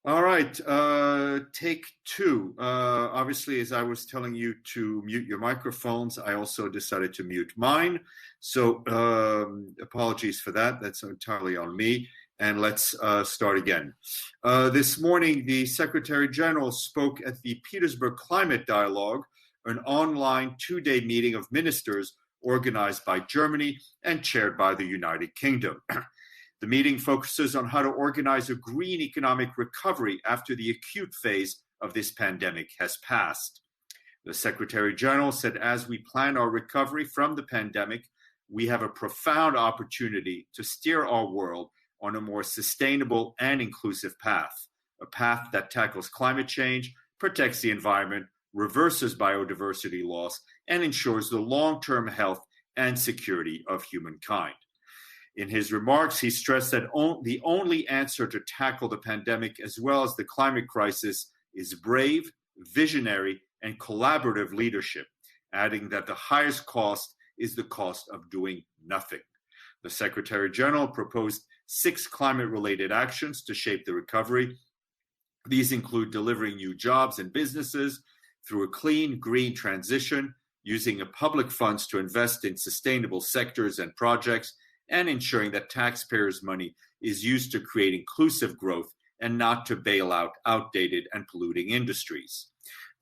All right, take two. Obviously, as I was telling you to mute your microphones, I also decided to mute mine. So apologies for that. That's entirely on me. And let's start again. This morning, the Secretary General spoke at the Petersberg Climate Dialogue, an online two-day meeting of ministers organized by Germany and chaired by the United Kingdom. The meeting focuses on how to organize a green economic recovery after the acute phase of this pandemic has passed. The Secretary General said, as we plan our recovery from the pandemic, we have a profound opportunity to steer our world on a more sustainable and inclusive path, a path that tackles climate change, protects the environment, reverses biodiversity loss, and ensures the long-term health and security of humankind. In his remarks, he stressed that the only answer to tackle the pandemic as well as the climate crisis is brave, visionary, and collaborative leadership, adding that the highest cost is the cost of doing nothing. The Secretary General proposed 6 climate-related actions to shape the recovery. These include delivering new jobs and businesses through a clean, green transition, using public funds to invest in sustainable sectors and projects, and ensuring that taxpayers' money is used to create inclusive growth and not to bail out outdated and polluting industries.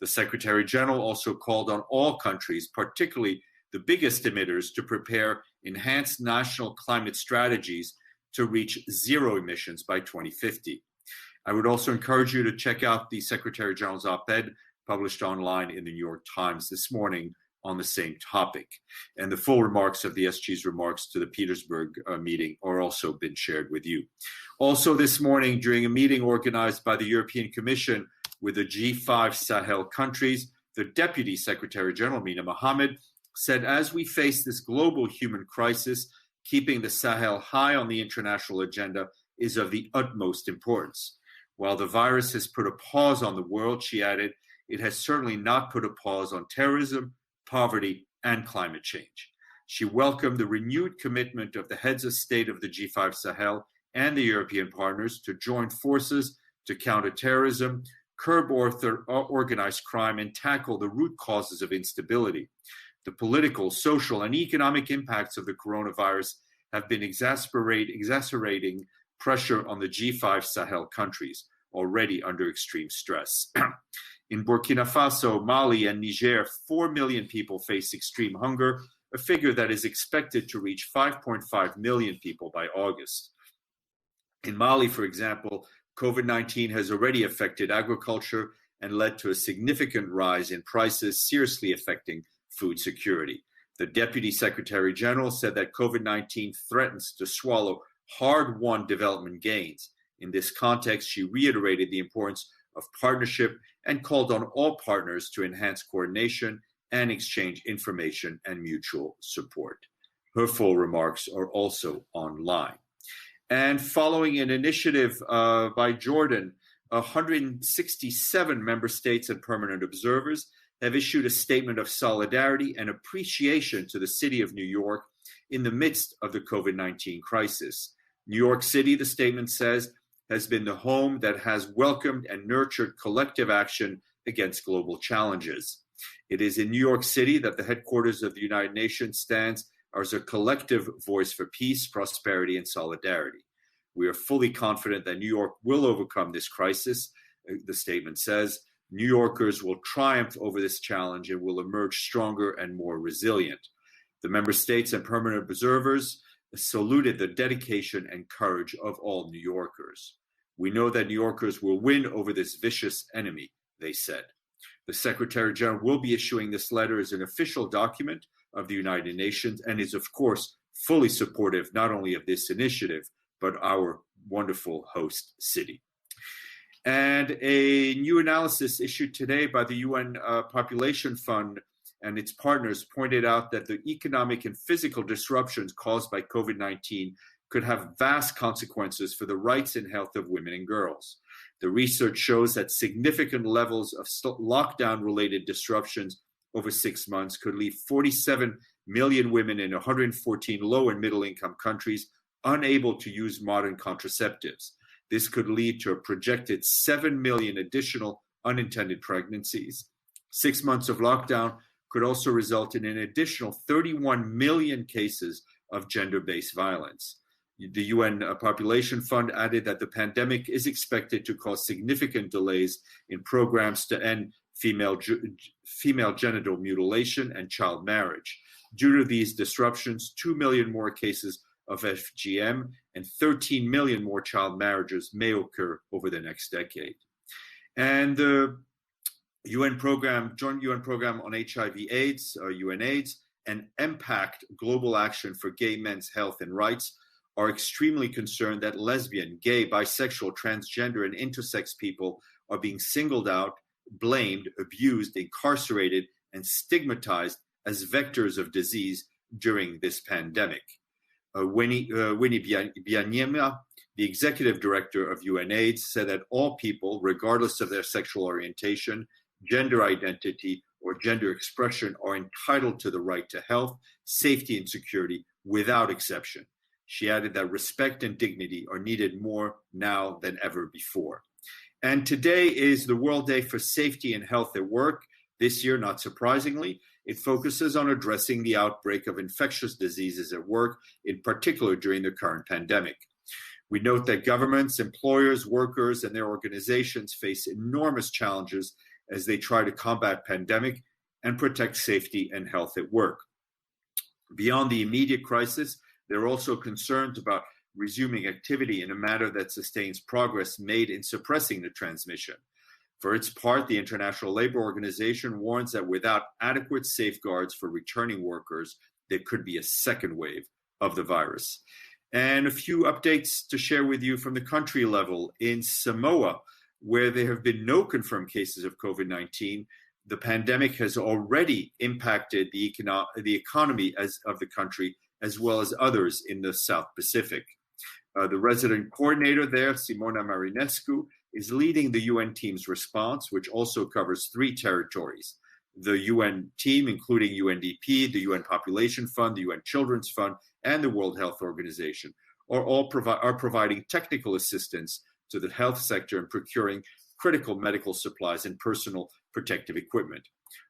The Secretary General also called on all countries, particularly the biggest emitters, to prepare enhanced national climate strategies to reach zero emissions by 2050. I would also encourage you to check out the Secretary General's op-ed published online in the New York Times this morning on the same topic. And the full remarks of the SG's remarks to the Petersberg meeting are also been shared with you. Also this morning, during a meeting organized by the European Commission with the G5 Sahel countries, the Deputy Secretary General, Mina Mohammed, said, as we face this global human crisis, keeping the Sahel high on the international agenda is of the utmost importance. While the virus has put a pause on the world, she added, it has certainly not put a pause on terrorism, poverty, and climate change. She welcomed the renewed commitment of the heads of state of the G5 Sahel and the European partners to join forces to counter terrorism, curb organized crime, and tackle the root causes of instability. The political, social, and economic impacts of the coronavirus have been exacerbating pressure on the G5 Sahel countries, already under extreme stress. In Burkina Faso, Mali, and Niger, 4 million people face extreme hunger, a figure that is expected to reach 5.5 million people by August. In Mali, for example, COVID-19 has already affected agriculture and led to a significant rise in prices, seriously affecting food security. The Deputy Secretary General said that COVID-19 threatens to swallow hard-won development gains. In this context, she reiterated the importance of partnership and called on all partners to enhance coordination and exchange information and mutual support. Her full remarks are also online. And following an initiative by Jordan, 167 member states and permanent observers have issued a statement of solidarity and appreciation to the city of New York in the midst of the COVID-19 crisis. New York City, the statement says, has been the home that has welcomed and nurtured collective action against global challenges. It is in New York City that the headquarters of the United Nations stands as a collective voice for peace, prosperity, and solidarity. We are fully confident that New York will overcome this crisis, the statement says. New Yorkers will triumph over this challenge and will emerge stronger and more resilient. The member states and permanent observers saluted the dedication and courage of all New Yorkers. We know that New Yorkers will win over this vicious enemy, they said. The Secretary General will be issuing this letter as an official document of the United Nations and is, of course, fully supportive not only of this initiative, but our wonderful host city. And a new analysis issued today by the UN Population Fund and its partners pointed out that the economic and physical disruptions caused by COVID-19 could have vast consequences for the rights and health of women and girls. The research shows that significant levels of lockdown-related disruptions over 6 months could leave 47 million women in 114 low and middle-income countries unable to use modern contraceptives. This could lead to a projected 7 million additional unintended pregnancies. 6 months of lockdown could also result in an additional 31 million cases of gender-based violence. The UN Population Fund added that the pandemic is expected to cause significant delays in programs to end female genital mutilation and child marriage. Due to these disruptions, 2 million more cases of FGM and 13 million more child marriages may occur over the next decade. And the joint UN program on HIV/AIDS, UNAIDS, and Impact Global Action for Gay Men's Health and Rights are extremely concerned that lesbian, gay, bisexual, transgender, and intersex people are being singled out, blamed, abused, incarcerated, and stigmatized as vectors of disease during this pandemic. Winnie Byanyima, the executive director of UNAIDS, said that all people, regardless of their sexual orientation, gender identity, or gender expression, are entitled to the right to health, safety, and security without exception. She added that respect and dignity are needed more now than ever before. And today is the World Day for Safety and Health at Work. This year, not surprisingly, it focuses on addressing the outbreak of infectious diseases at work, in particular during the current pandemic. We note that governments, employers, workers, and their organizations face enormous challenges as they try to combat pandemic and protect safety and health at work. Beyond the immediate crisis, they're also concerned about resuming activity in a manner that sustains progress made in suppressing the transmission. For its part, the International Labour Organization warns that without adequate safeguards for returning workers, there could be a second wave of the virus. And a few updates to share with you from the country level. In Samoa, where there have been no confirmed cases of COVID-19, the pandemic has already impacted the economy of the country, as well as others in the South Pacific. The resident coordinator there, Simona Marinescu, is leading the UN team's response, which also covers 3 territories. The UN team, including UNDP, the UN Population Fund, the UN Children's Fund, and the World Health Organization, are providing technical assistance to the health sector in procuring critical medical supplies and personal protective equipment.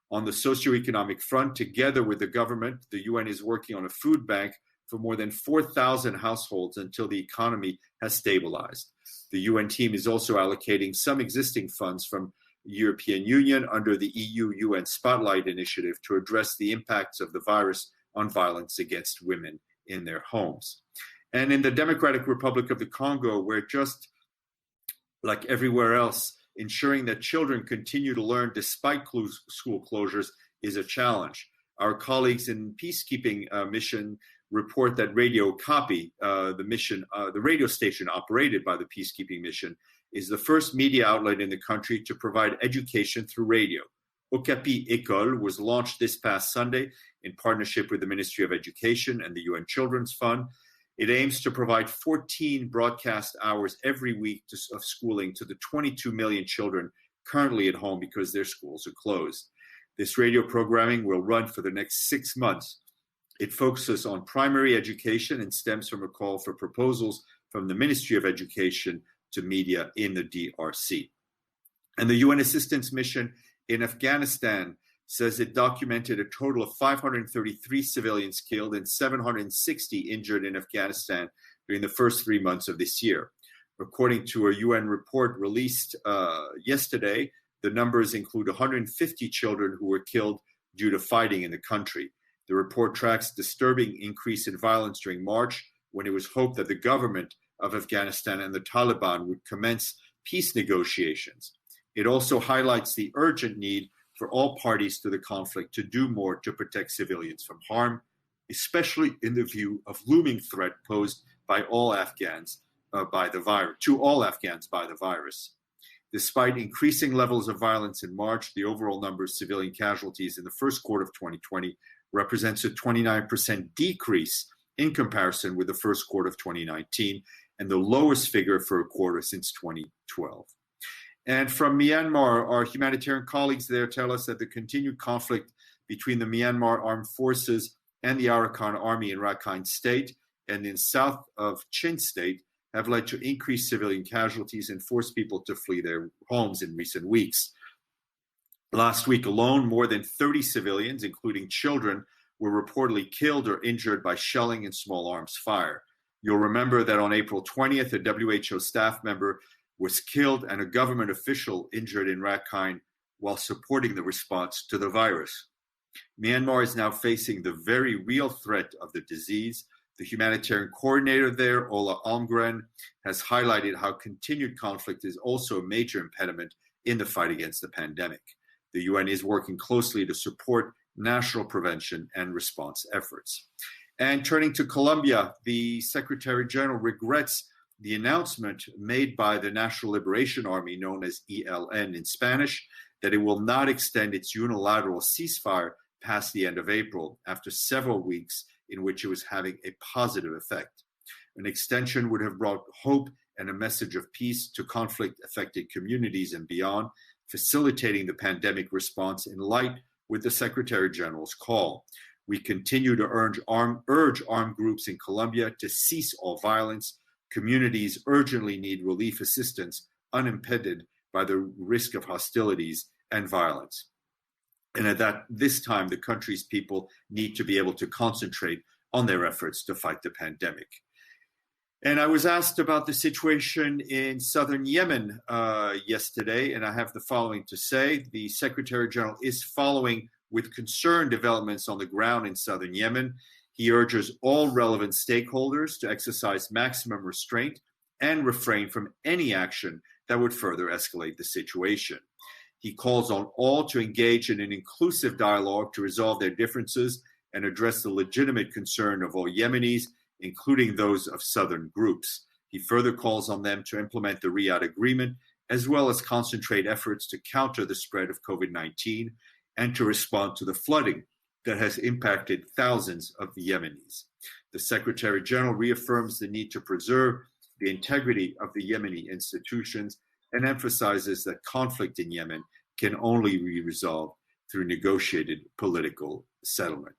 On the socioeconomic front, together with the government, the UN is working on a food bank for more than 4,000 households until the economy has stabilized. The UN team is also allocating some existing funds from the European Union under the EU-UN Spotlight Initiative to address the impacts of the virus on violence against women in their homes. And in the Democratic Republic of the Congo, where just like everywhere else, ensuring that children continue to learn despite school closures is a challenge. Our colleagues in Peacekeeping mission report that Radio Okapi, the radio station operated by the Peacekeeping mission, is the first media outlet in the country to provide education through radio. Okapi École was launched this past Sunday in partnership with the Ministry of Education and the UN Children's Fund. It aims to provide 14 broadcast hours every week of schooling to the 22 million children currently at home because their schools are closed. This radio programming will run for the next 6 months. It focuses on primary education and stems from a call for proposals from the Ministry of Education to media in the DRC. And the UN Assistance Mission in Afghanistan says it documented a total of 533 civilians killed and 760 injured in Afghanistan during the first 3 months of this year. According to a UN report released yesterday, the numbers include 150 children who were killed due to fighting in the country. The report tracks disturbing increase in violence during March, when it was hoped that the government of Afghanistan and the Taliban would commence peace negotiations. It also highlights the urgent need for all parties to the conflict to do more to protect civilians from harm, especially in the view of looming threat posed by all Afghans by the virus. Despite increasing levels of violence in March, the overall number of civilian casualties in the first quarter of 2020 represents a 29% decrease in comparison with the first quarter of 2019, and the lowest figure for a quarter since 2012. And from Myanmar, our humanitarian colleagues there tell us that the continued conflict between the Myanmar armed forces and the Arakan army in Rakhine State and in south of Chin State have led to increased civilian casualties and forced people to flee their homes in recent weeks. Last week alone, more than 30 civilians, including children, were reportedly killed or injured by shelling and small arms fire. You'll remember that on April 20th, a WHO staff member was killed and a government official injured in Rakhine while supporting the response to the virus. Myanmar is now facing the very real threat of the disease. The humanitarian coordinator there, Ola Almgren, has highlighted how continued conflict is also a major impediment in the fight against the pandemic. The UN is working closely to support national prevention and response efforts. And turning to Colombia, the Secretary General regrets the announcement made by the National Liberation Army, known as ELN in Spanish, that it will not extend its unilateral ceasefire past the end of April, after several weeks in which it was having a positive effect. An extension would have brought hope and a message of peace to conflict-affected communities and beyond, facilitating the pandemic response in line with the Secretary General's call. We continue to urge armed groups in Colombia to cease all violence. Communities urgently need relief assistance, unimpeded by the risk of hostilities and violence. And at this time, the country's people need to be able to concentrate on their efforts to fight the pandemic. And I was asked about the situation in southern Yemen yesterday, and I have the following to say. The Secretary General is following with concern developments on the ground in southern Yemen. He urges all relevant stakeholders to exercise maximum restraint and refrain from any action that would further escalate the situation. He calls on all to engage in an inclusive dialogue to resolve their differences and address the legitimate concern of all Yemenis, including those of southern groups. He further calls on them to implement the Riyadh Agreement, as well as concentrate efforts to counter the spread of COVID-19 and to respond to the flooding that has impacted thousands of the Yemenis. The Secretary General reaffirms the need to preserve the integrity of the Yemeni institutions and emphasizes that conflict in Yemen can only be resolved through negotiated political settlement.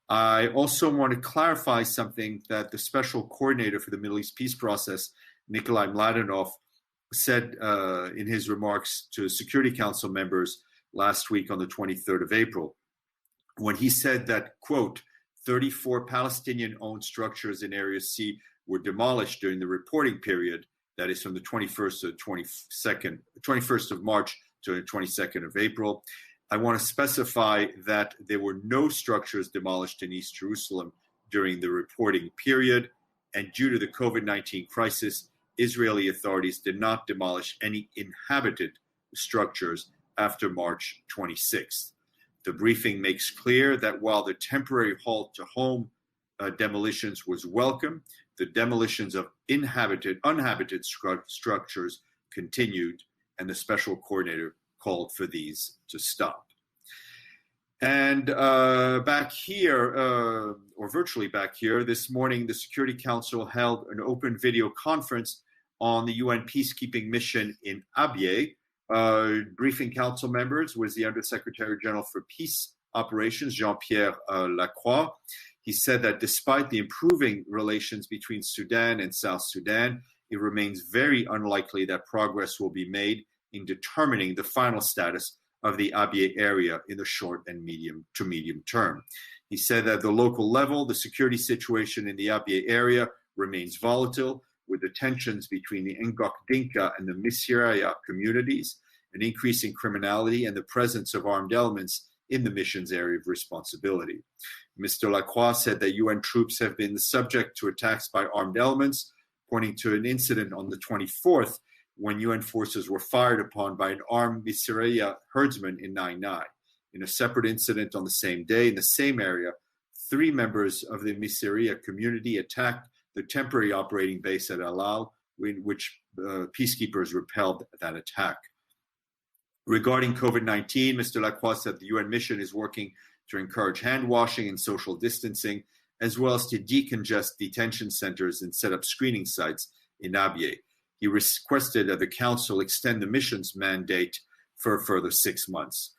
I also want to clarify something that the Special Coordinator for the Middle East Peace Process, Nikolai Mladenov, said in his remarks to Security Council members last week on the 23rd of April, when he said that, quote, 34 Palestinian-owned structures in Area C were demolished during the reporting period, that is from the 21st of March to the 22nd of April. I want to specify that there were no structures demolished in East Jerusalem during the reporting period, and due to the COVID-19 crisis, Israeli authorities did not demolish any inhabited structures after March 26th. The briefing makes clear that while the temporary halt to home demolitions was welcome, the demolitions of uninhabited structures continued, and the Special Coordinator called for these to stop. And back here, or virtually back here, this morning, the Security Council held an open video conference on the UN peacekeeping mission in Abyei. Briefing council members was the Undersecretary General for Peace Operations, Jean-Pierre Lacroix. He said that despite the improving relations between Sudan and South Sudan, it remains very unlikely that progress will be made in determining the final status of the Abyei area in the short and medium term. He said that at the local level, the security situation in the Abyei area remains volatile, with the tensions between the Ngok Dinka and the Misiraya communities, an increase in criminality, and the presence of armed elements in the mission's area of responsibility. Mr. Lacroix said that UN troops have been subject to attacks by armed elements, pointing to an incident on the 24th when UN forces were fired upon by an armed Misiraya herdsman in Nainai. In a separate incident on the same day in the same area, 3 members of the Misiraya community attacked the temporary operating base at Alal, in which peacekeepers repelled that attack. Regarding COVID-19, Mr. Lacroix said the UN mission is working to encourage hand washing and social distancing, as well as to decongest detention centers and set up screening sites in Abyei. He requested that the Council extend the mission's mandate for a further 6 months.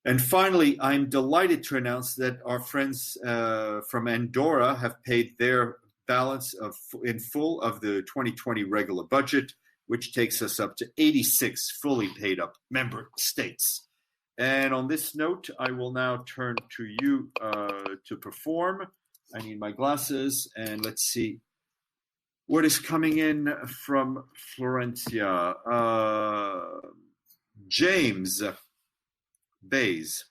And finally, I'm delighted to announce that our friends from Andorra have paid their balance in full of the 2020 regular budget, which takes us up to 86 fully paid up member states. And on this note, I will now turn to you to perform. I need my glasses, and let's see what is coming in from Florencia. James Bays.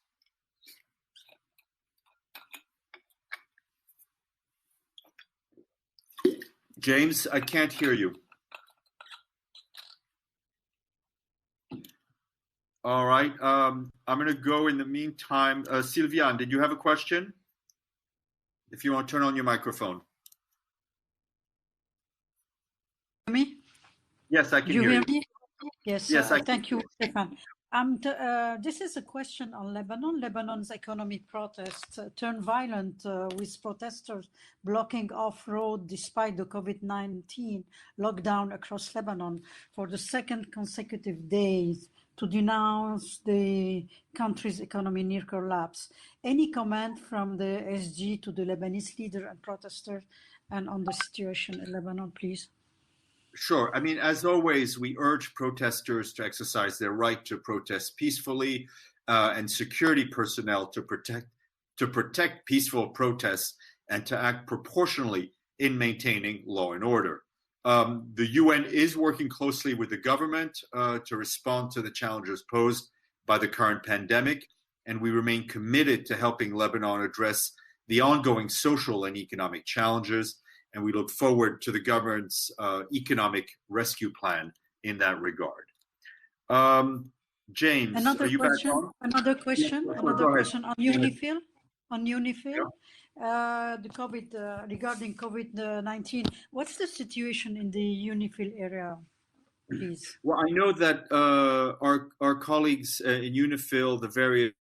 James, I can't hear you. All right. I'm going to go in the meantime. Sylviane, did you have a question? If you want to turn on your microphone. Me? Yes, I can hear you. Me? Yes, thank you, Stephane. This is a question on Lebanon. Lebanon's economic protests turned violent with protesters blocking off-road despite the COVID-19 lockdown across Lebanon for the second consecutive days to denounce the country's economy near collapse. Any comment from the SG to the Lebanese leader and protesters and on the situation in Lebanon, please? Sure. I mean, as always, we urge protesters to exercise their right to protest peacefully, and security personnel to protect peaceful protests and to act proportionally in maintaining law and order. The UN is working closely with the government to respond to the challenges posed by the current pandemic, and we remain committed to helping Lebanon address the ongoing social and economic challenges. And we look forward to the government's economic rescue plan in that regard. James, another are you question, back on? Another question on UNIFIL. On UNIFIL, Yeah. the COVID regarding COVID-19. What's the situation in the UNIFIL area, please? Well, I know that our colleagues in UNIFIL, the various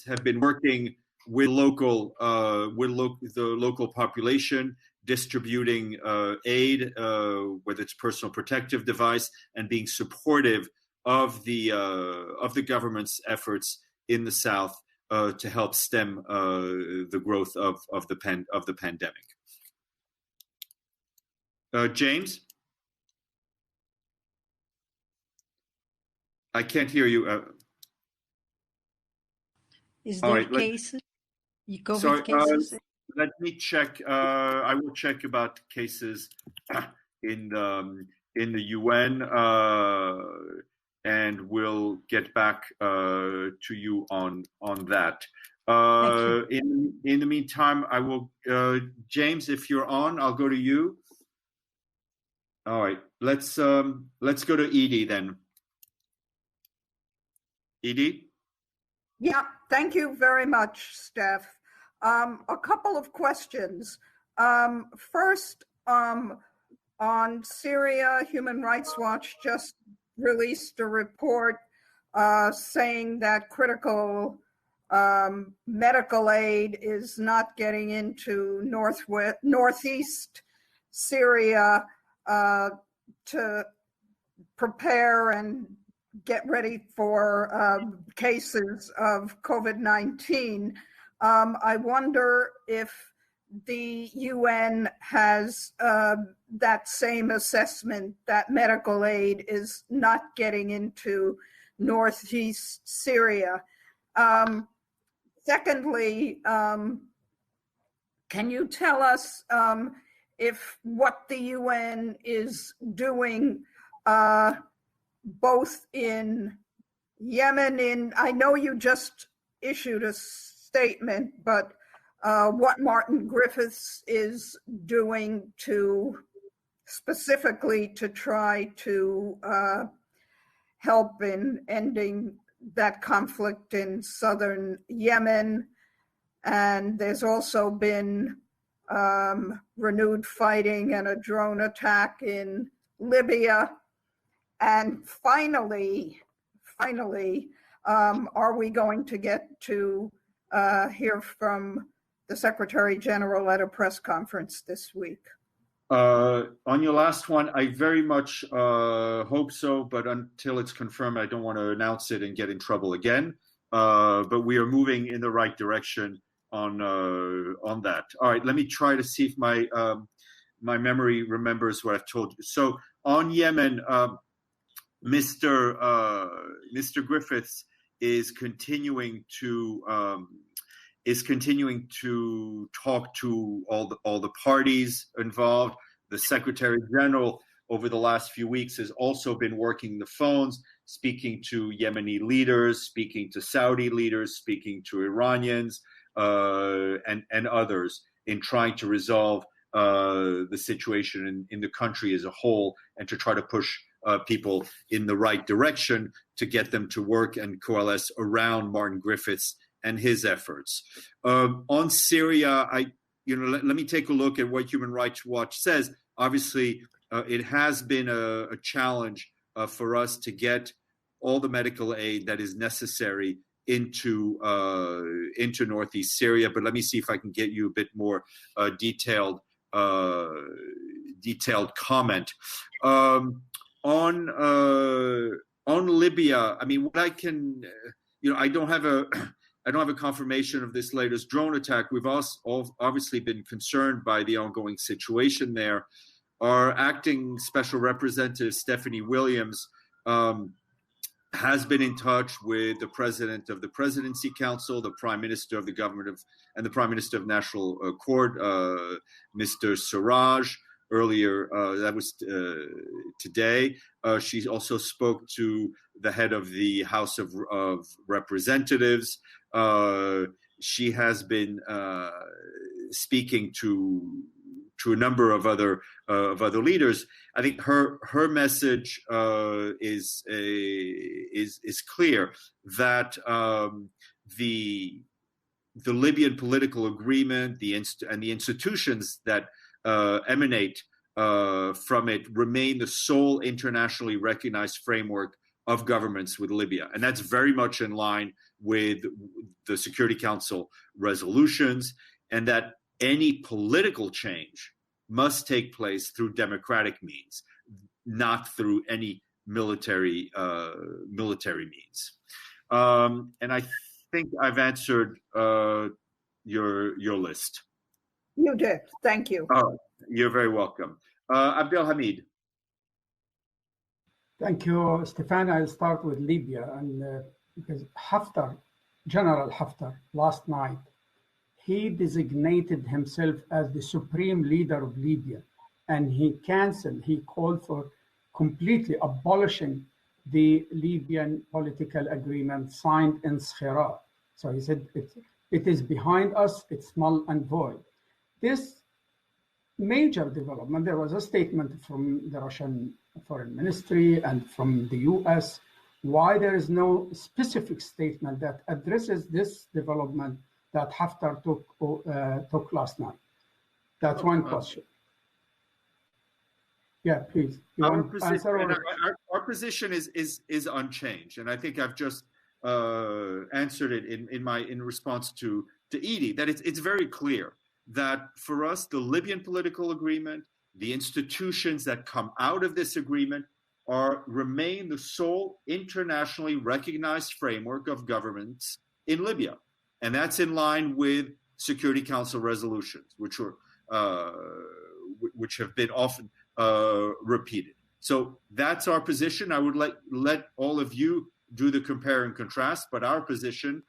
have been working with the local population, distributing aid, whether it's personal protective device, and being supportive of the government's efforts in the south to help stem the growth of the pandemic. James, I can't hear you. Is there cases? COVID cases? Let me check. I will check about cases in the UN, and we'll get back to you on that. In the meantime, I will. James, if you're on, I'll go to you. All right. Let's go to Edie then. Edie? Yeah, thank you very much, Steph. A couple of questions. First, on Syria, Human Rights Watch just released a report saying that critical medical aid is not getting into northeast Syria to prepare and get ready for cases of COVID-19. I wonder if the UN has that same assessment that medical aid is not getting into northeast Syria. Secondly, can you tell us if what the UN is doing both in Yemen, I know you just issued a statement, but what Martin Griffiths is doing specifically to try to help in ending that conflict in southern Yemen. And there's also been renewed fighting and a drone attack in Libya. And finally, are we going to get to hear from the Secretary General at a press conference this week? On your last one, I very much hope so, but until it's confirmed, I don't want to announce it and get in trouble again. But we are moving in the right direction on that. All right, let me try to see if my my memory remembers what I've told you. So on Yemen, Mr. Griffiths is continuing to talk to all the parties involved. The Secretary General over the last few weeks has also been working the phones, speaking to Yemeni leaders, speaking to Saudi leaders, speaking to Iranians and others in trying to resolve the situation in the country as a whole, and to try to push people in the right direction to get them to work and coalesce around Martin Griffiths and his efforts. On Syria, let me take a look at what Human Rights Watch says. Obviously, it has been a challenge for us to get all the medical aid that is necessary into northeast Syria. But let me see if I can get you a bit more detailed comment on Libya. I mean, what I can, I don't have a confirmation of this latest drone attack. We've also obviously been concerned by the ongoing situation there. Our acting special representative, Stephane Williams, has been in touch with the president of the Presidency Council, the prime minister of the government and the prime minister of National Court, Mr. Siraj. Earlier, that was today. She also spoke to the head of the House of Representatives. She has been speaking to a number of other leaders. I think her message is clear that the Libyan political agreement, and the institutions that emanate from it remain the sole internationally recognized framework of governments with Libya. And that's very much in line with the Security Council resolutions, and that any political change must take place through democratic means, not through any military means. And I think I've answered your list. You did. Thank you. Oh, you're very welcome. Abdelhamid. Thank you, Stephane. I'll start with Libya, and because General Haftar, last night, he designated himself as the supreme leader of Libya, and he called for completely abolishing the Libyan political agreement signed in Ceasefire. So he said it is behind us, it's null and void. This major development, there was a statement from the Russian Foreign Ministry and from the US, why there is no specific statement that addresses this development that Haftar took last night. That's one question. Yeah, please. Our position is unchanged, and I think I've just answered it in response to Edie, that it's very clear that for us, the Libyan political agreement, the institutions that come out of this agreement remain the sole internationally recognized framework of governments in Libya. And that's in line with Security Council resolutions, which have been often repeated. So that's our position. I would let all of you do the compare and contrast, but our position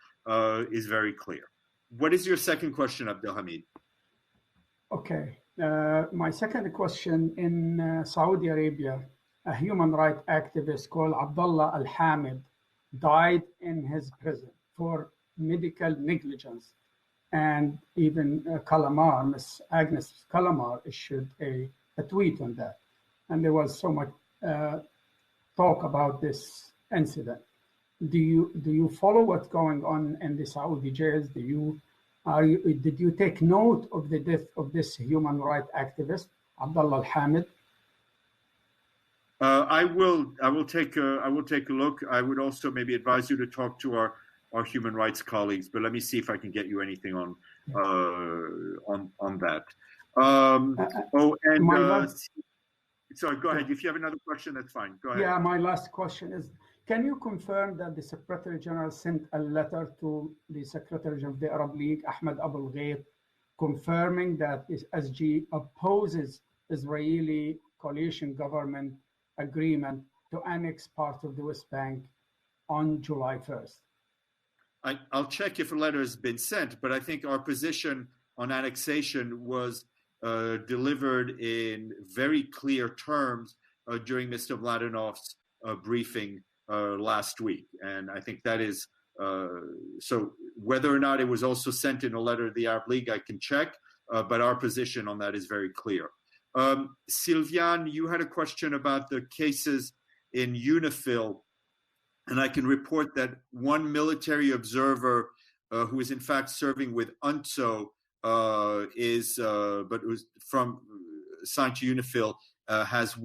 is very clear. What is your second question, Abdelhamid? Okay. My second question, in Saudi Arabia, a human rights activist called Abdullah Al-Hamid died in his prison for medical negligence. And even Calamar, Miss Agnes Calamar, issued a tweet on that. And there was so much talk about this incident. Do you follow what's going on in the Saudi jails? Did you take note of the death of this human rights activist, Abdullah Al-Hamid? I will take a look. I would also maybe advise you to talk to our human rights colleagues, but let me see if I can get you anything on that. sorry, go ahead. If you have another question, that's fine. Go ahead. Yeah, my last question is, can you confirm that the Secretary General sent a letter to the Secretary of the Arab League, Ahmed Abul Gheit, confirming that the SG opposes Israeli coalition government agreement to annex part of the West Bank on July 1st? I'll check if a letter has been sent, but I think our position on annexation was delivered in very clear terms during Mr. Mladenov's briefing last week. And I think that is, so whether or not it was also sent in a letter to the Arab League, I can check, but our position on that is very clear. Sylviane, you had a question about the cases in UNIFIL, and I can report that one military observer who is in fact serving with UNTSO but was from assigned to UNIFIL has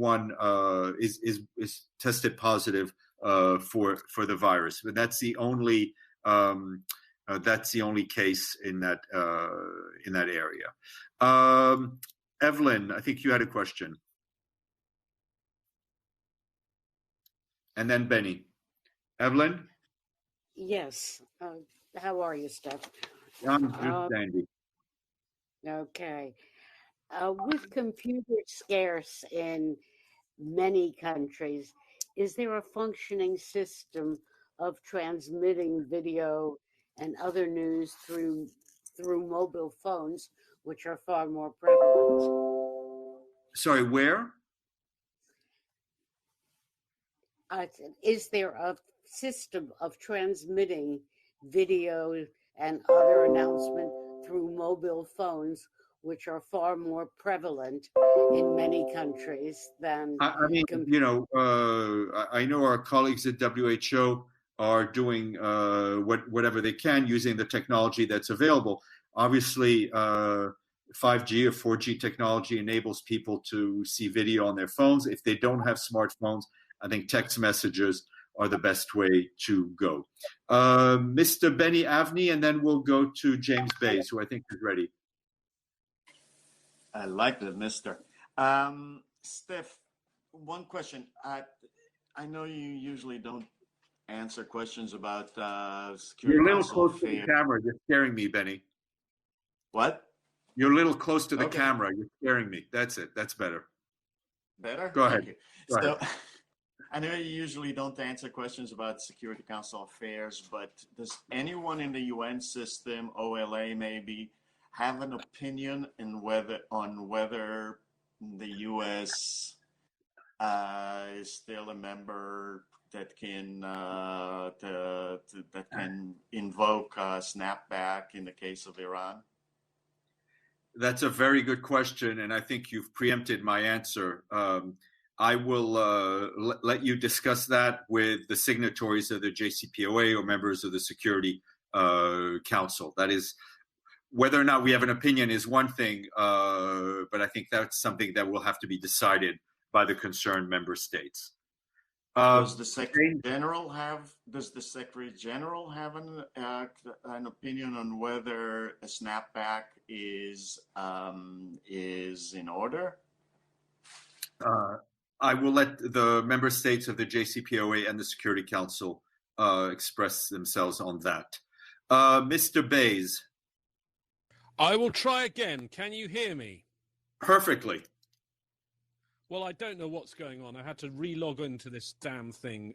is tested positive for the virus, but that's the only case in that area. Evelyn, I think you had a question, and then Benny. Evelyn? Yes. How are you, Steph? I'm good, Sandy. Okay. With computers scarce in many countries, is there a functioning system of transmitting video and other news through mobile phones, which are far more prevalent? Sorry, where? Is there a system of transmitting video and other announcement through mobile phones, which are far more prevalent in many countries than... I mean, I know our colleagues at WHO are doing whatever they can using the technology that's available. Obviously, 5G or 4G technology enables people to see video on their phones. If they don't have smartphones, I think text messages are the best way to go. Mr. Benny Avni, and then we'll go to James Bays, who I think is ready. I like that, Mister. Steph, one question. I know you usually don't answer questions about security. You're a little close to the camera. You're scaring me, Benny. What? You're a little close to the camera. You're scaring me. That's it. That's better. Better? Go ahead. So, I know you usually don't answer questions about Security Council affairs, but does anyone in the UN system, OLA maybe, have an opinion on whether the US is still a member that can invoke snapback in the case of Iran? That's a very good question, and I think you've preempted my answer. I will let you discuss that with the signatories of the JCPOA or members of the Security Council. That is, whether or not we have an opinion is one thing, but I think that's something that will have to be decided by the concerned member states. Does the Secretary General have an opinion on whether a snapback is in order? I will let the member states of the JCPOA and the Security Council express themselves on that. Mr. Bays. I will try again. Can you hear me? Perfectly. Well, I don't know what's going on. I had to re-log into this damn thing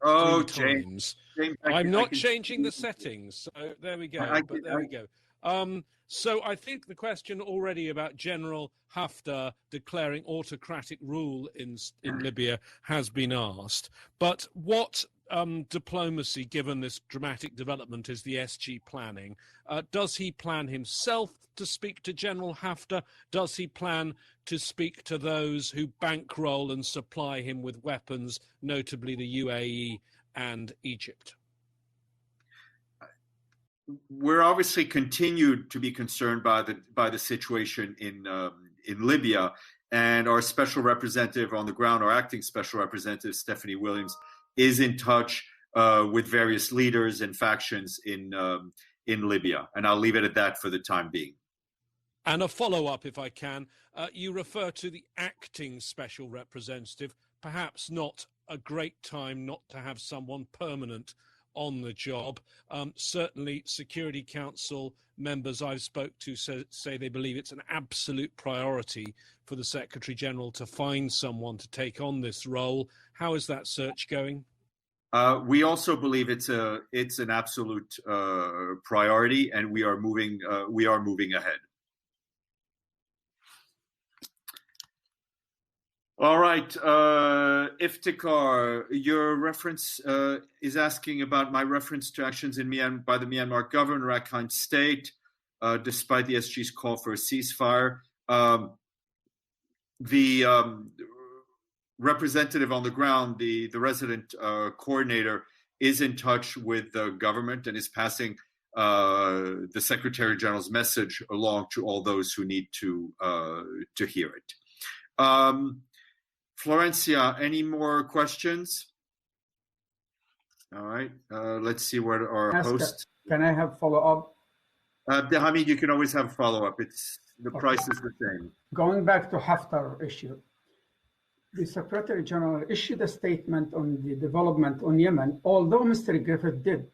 3 times. James, I'm not changing the settings, so there we go. There we go. So I think the question already about General Haftar declaring autocratic rule in Libya has been asked. But what diplomacy, given this dramatic development, is the SG planning? Does he plan himself to speak to General Haftar? Does he plan to speak to those who bankroll and supply him with weapons, notably the UAE and Egypt? We're obviously continued to be concerned by the situation in Libya, and our special representative on the ground, our acting special representative Stephanie Williams, is in touch with various leaders and factions in Libya, and I'll leave it at that for the time being. And a follow-up, if I can. You refer to the acting special representative, perhaps not a great time not to have someone permanent on the job. Certainly Security Council members I've spoke to say they believe it's an absolute priority for the Secretary General to find someone to take on this role. How is that search going? We also believe it's an absolute priority, and we are moving ahead. All right, Iftikhar, your reference is asking about my reference to actions in Myanmar by the Myanmar government, Rakhine State, despite the SG's call for a ceasefire. The representative on the ground, the resident coordinator, is in touch with the government and is passing the Secretary General's message along to all those who need to hear it. Florencia, any more questions? All right, let's see what our host. Can I have follow-up? Hamid, you can always have follow-up. The price is the same. Going back to Haftar issue, the Secretary General issued a statement on the development on Yemen, although Mr. Griffith did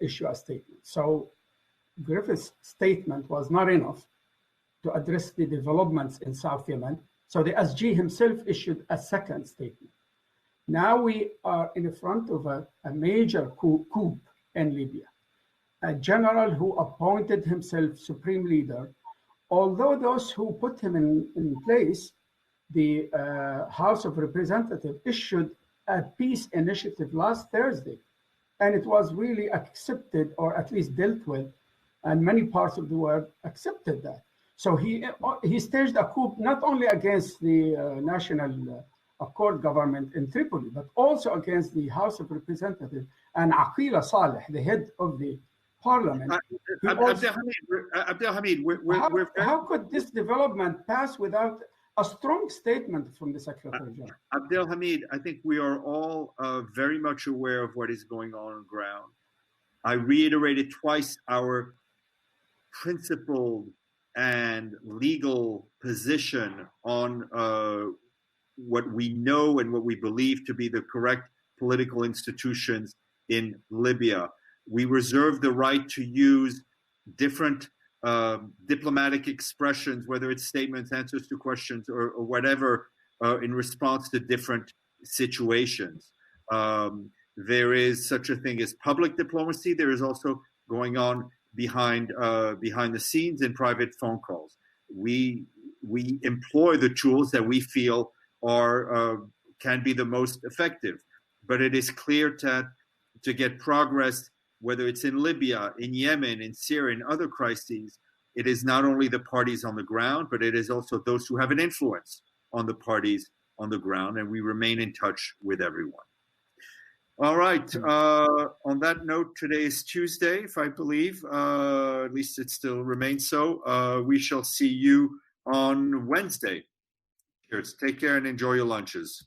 issue a statement. So Griffith's statement was not enough to address the developments in South Yemen. So the SG himself issued a second statement. Now we are in front of a major coup in Libya. A general who appointed himself supreme leader, although those who put him in place, the House of Representatives issued a peace initiative last Thursday, and it was really accepted, or at least dealt with, and many parts of the world accepted that. So he staged a coup not only against the National Accord government in Tripoli, but also against the House of Representatives and Aqila Saleh, the head of the parliament. Abdelhamid, how could this development pass without a strong statement from the Secretary General? Abdelhamid, I think we are all very much aware of what is going on ground. I reiterated twice our principled and legal position on what we know and what we believe to be the correct political institutions in Libya. We reserve the right to use different diplomatic expressions, whether it's statements, answers to questions, or whatever, in response to different situations. There is such a thing as public diplomacy. There is also going on behind the scenes in private phone calls. We employ the tools that we feel can be the most effective, but it is clear to get progress, whether it's in Libya, in Yemen, in Syria, in other crises. It is not only the parties on the ground, but it is also those who have an influence on the parties on the ground, and we remain in touch with everyone. All right. On that note, today is Tuesday, if I believe. At least it still remains so. We shall see you on Wednesday. Cheers. Take care and enjoy your lunches.